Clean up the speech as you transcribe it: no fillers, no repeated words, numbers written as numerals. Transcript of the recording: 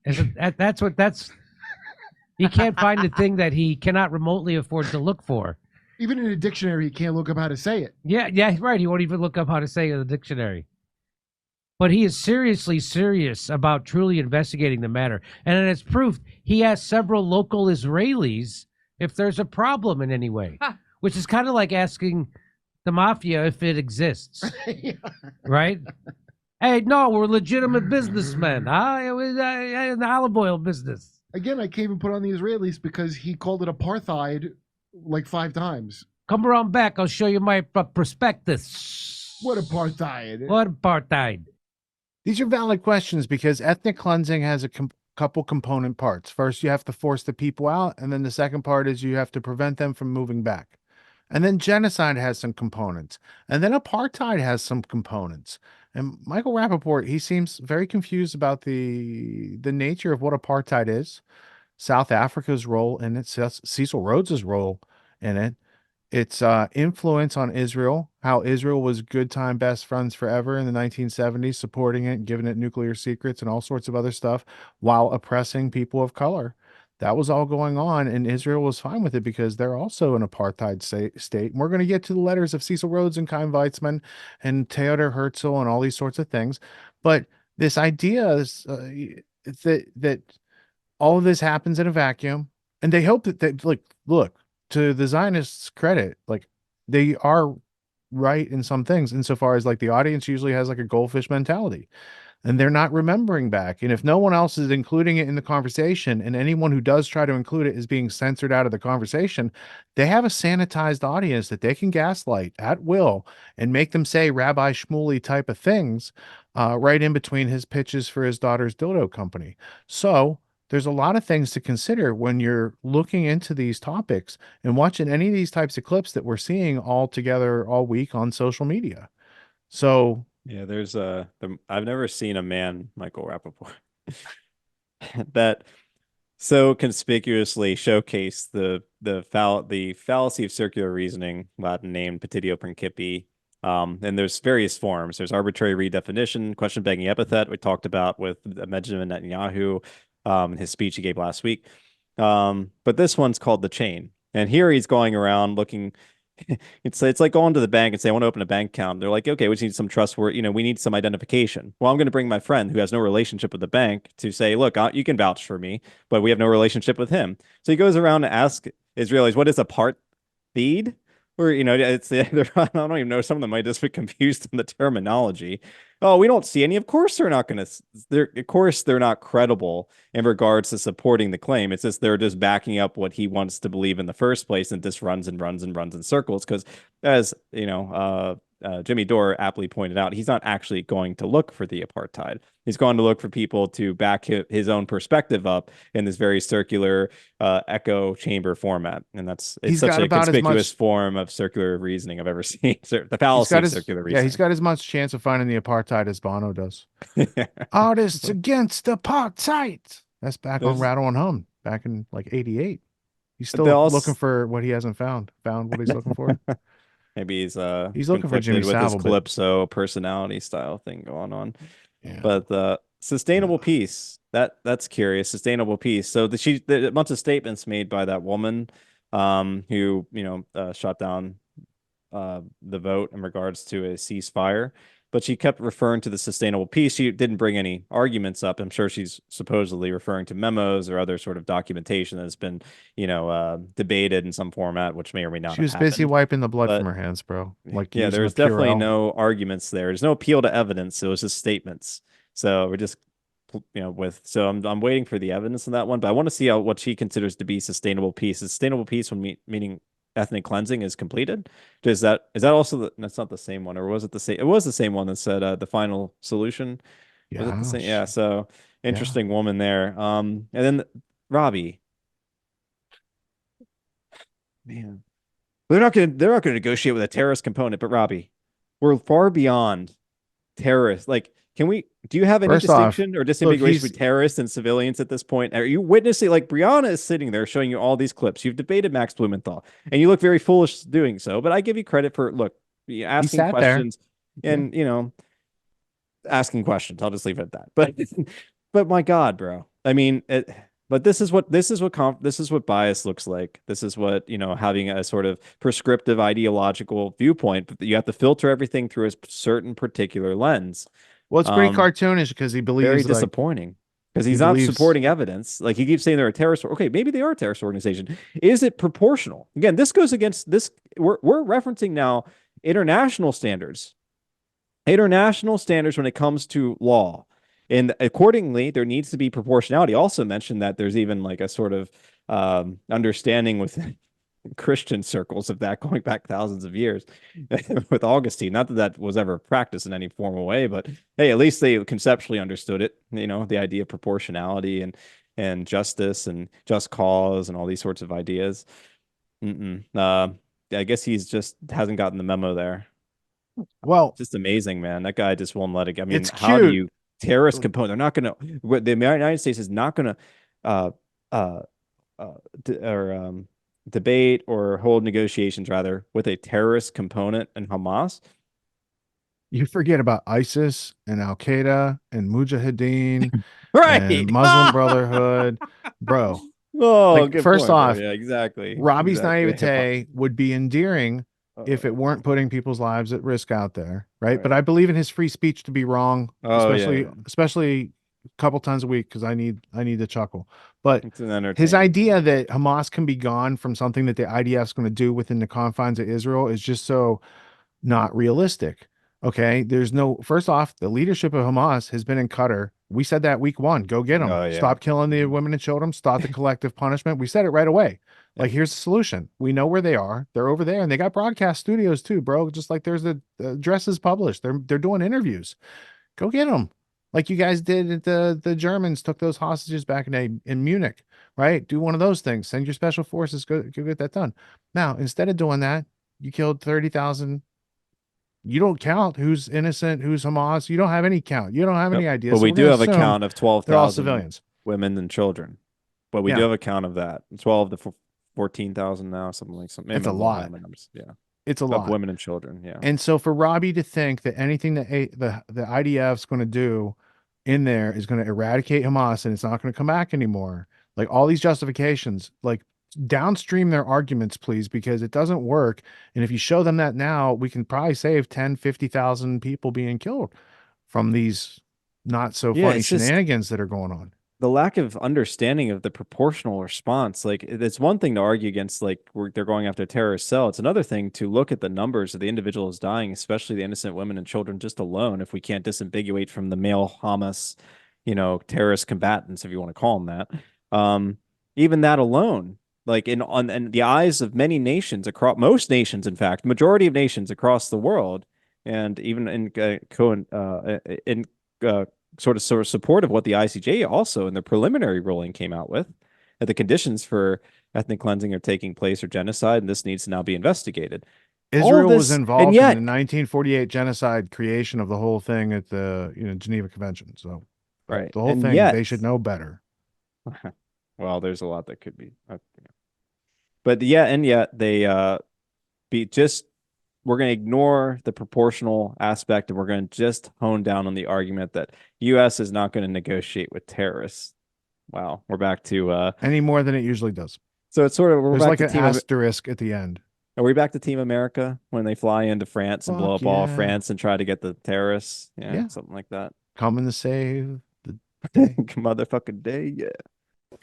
That's he can't find the thing that he cannot remotely afford to look for. Even in a dictionary, he can't look up how to say it. Yeah, right. He won't even look up how to say it in the dictionary. But he is seriously serious about truly investigating the matter. And as proof, he asked several local Israelis if there's a problem in any way, which is kind of like asking the mafia if it exists, yeah. Right? Hey, no, we're legitimate businessmen. In the olive oil business. Again, I can't even put on the Israelis because he called it apartheid like 5 times. Come around back. I'll show you my prospectus. What apartheid? What apartheid? These are valid questions because ethnic cleansing has a couple component parts. First, you have to force the people out, and then the second part is you have to prevent them from moving back. And then genocide has some components. And then apartheid has some components. And Michael Rappaport, he seems very confused about the nature of what apartheid is, South Africa's role in it, Cecil Rhodes's role in it, its influence on Israel, how Israel was good time best friends forever in the 1970s, supporting it, giving it nuclear secrets and all sorts of other stuff while oppressing people of color. That was all going on, and Israel was fine with it because they're also an apartheid state. And we're going to get to the letters of Cecil Rhodes and Chaim Weizmann and Theodor Herzl and all these sorts of things. But this idea is that all of this happens in a vacuum, and they hope that look, to the Zionists' credit, like they are right in some things, insofar as like the audience usually has like a goldfish mentality. And they're not remembering back. And if no one else is including it in the conversation, and anyone who does try to include it is being censored out of the conversation, they have a sanitized audience that they can gaslight at will and make them say Rabbi Shmuley type of things right in between his pitches for his daughter's dildo company. So there's a lot of things to consider when you're looking into these topics and watching any of these types of clips that we're seeing all together all week on social media. So yeah, there's I've never seen a man, Michael Rappaport, that so conspicuously showcased the fallacy of circular reasoning, Latin name petitio principii. And there's various forms. There's arbitrary redefinition, question begging epithet we talked about with Benjamin Netanyahu, his speech he gave last week. But this one's called the chain. And here he's going around looking. It's like going to the bank and say, I want to open a bank account. They're like, okay, we need some trustworthy, we need some identification. Well, I'm going to bring my friend who has no relationship with the bank to say, look, you can vouch for me, but we have no relationship with him. So he goes around to ask Israelis, what is apartheid? Or, it's I don't even know. Some of them might just be confused in the terminology. Oh, we don't see any. Of course, they're not going to. Of course, they're not credible in regards to supporting the claim. It's just they're just backing up what he wants to believe in the first place, and just runs and runs and runs in circles. Because, as Jimmy Dore aptly pointed out, he's not actually going to look for the apartheid. He's going to look for people to back his own perspective up in this very circular echo chamber format. And it's such a conspicuous form of circular reasoning I've ever seen. The fallacy of circular reasoning. Yeah, he's got as much chance of finding the apartheid as Bono does. Artists against apartheid. That's back on Rattle and Hum back in like 88. He's still looking for what he hasn't found. Found what he's looking for. Maybe he's looking for Jimmy with Savile, his calypso personality style thing going on. Yeah. But sustainable peace, that's curious. Sustainable peace. So a bunch of statements made by that woman who shot down the vote in regards to a ceasefire. But she kept referring to the sustainable peace. She didn't bring any arguments up. I'm sure she's supposedly referring to memos or other sort of documentation that's been, debated in some format, which may or may not. She was busy wiping the blood from her hands, bro. Like, yeah, there's definitely no arguments there. There's no appeal to evidence. It was just statements. So we're just, so I'm waiting for the evidence in that one. But I want to see what she considers to be sustainable peace. Sustainable peace meaning ethnic cleansing is completed. Is that also that's not the same one, or was it the same? It was the same one that said the final solution. Yeah, was it the same? Yeah. So interesting woman there. And then Robbie, man, they're not going to negotiate with a terrorist component. But Robbie, we're far beyond terrorists. Like, do you have any distinction or disambiguation between terrorists and civilians at this point? Are you witnessing, like Brianna is sitting there showing you all these clips. You've debated Max Blumenthal and you look very foolish doing so, but I give you credit for, asking questions and, asking questions. I'll just leave it at that. but my God, bro. I mean, but this is what bias looks like. This is what, having a sort of prescriptive ideological viewpoint, but you have to filter everything through a certain particular lens. Well, it's pretty Um, cartoonish because he Very believes like disappointing because he he's not believes supporting evidence. Like he keeps saying they're a terrorist. Okay, maybe they are a terrorist organization. Is it proportional? Again, this goes against this. We're referencing now international standards. International standards when it comes to law. And accordingly, there needs to be proportionality. Also mentioned that there's even like a sort of understanding with Christian circles of that going back thousands of years with Augustine. Not that that was ever practiced in any formal way, but hey, at least they conceptually understood it. The idea of proportionality and justice and just cause and all these sorts of ideas. I guess he's just hasn't gotten the memo there. well, Just amazing, man. That guy just won't let it go. I mean, it's how do cute. you terrorist component? They're not going to. The United States is not going to uh, uh, debate or hold negotiations rather with a terrorist component in Hamas. You forget about ISIS and Al Qaeda and Mujahideen and Right. Muslim Brotherhood, bro. Oh, Like, good first point, bro. off, Yeah, exactly. Robbie's Exactly. naivete would be endearing if it weren't Oh, putting people's lives at risk out there, right? But right. I believe in his free speech to be wrong, Oh, yeah, especially yeah. especially a couple times a week because I need to chuckle. But It's an his entertainment. idea that Hamas can be gone from something that the IDF is going to do within the confines of Israel is just so not realistic. Okay. There's no, first off, the leadership of Hamas has been in Qatar. We said that week one, go get them. Oh, yeah. Stop killing the women and children. Stop the collective punishment. We said it right away. Yeah. Like, here's the solution. We know where they are. They're over there and they got broadcast studios too, bro. Just like there's the addresses published. They're doing interviews. Go get them. Like you guys did at the Germans took those hostages back in Munich, right? Do one of those things. Send your special forces. Go get that done. Now, instead of doing that, you killed 30,000. You don't count who's innocent, who's Hamas. You don't have any count. You don't have Yep. any idea. But So we we're do going to have a assume count of they're all 12,000 civilians. women and children. But we do Yeah, have a count of that. 12 to 14,000 now, something. it's Maybe a I'm a little high lot. on the numbers. Yeah. It's a Of lot. women and children. Yeah. And so for Robbie to think that anything that the IDF's going to do in there is going to eradicate Hamas and it's not going to come back anymore, like all these justifications, like downstream their arguments, please, because it doesn't work. And if you show them that now, we can probably save 10, 50,000 people being killed from these not so Yeah, funny it's just shenanigans that are going on. the lack of understanding of the proportional response. Like it's one thing to argue against they're going after a terrorist cell. It's another thing to look at the numbers of the individuals dying, especially the innocent women and children just alone, if we can't disambiguate from the male Hamas, terrorist combatants, if you want to call them that. Even that alone, like in the eyes of many nations across most nations, in fact, majority of nations across the world, and even in sort of support of what the ICJ also in the preliminary ruling came out with, that the conditions for ethnic cleansing are taking place or genocide, and this needs to now be investigated. All Israel was this, and involved in the yet, 1948 genocide creation of the whole thing at the Geneva Convention. So right, the whole and thing, yet, they should know better. well, there's a lot that could be, but yeah, and yet they be just we're going to ignore the proportional aspect and we're going to just hone down on the argument that U.S. is not going to negotiate with terrorists. Wow, we're back to Any more than it usually does. so it's sort of we're There's back like to an asterisk at the end. Are we back to Team America when they fly into France and blow Fuck up all yeah. France and try to get the terrorists? Yeah, Yeah. something like that. Coming to save the day. Motherfucking day, yeah.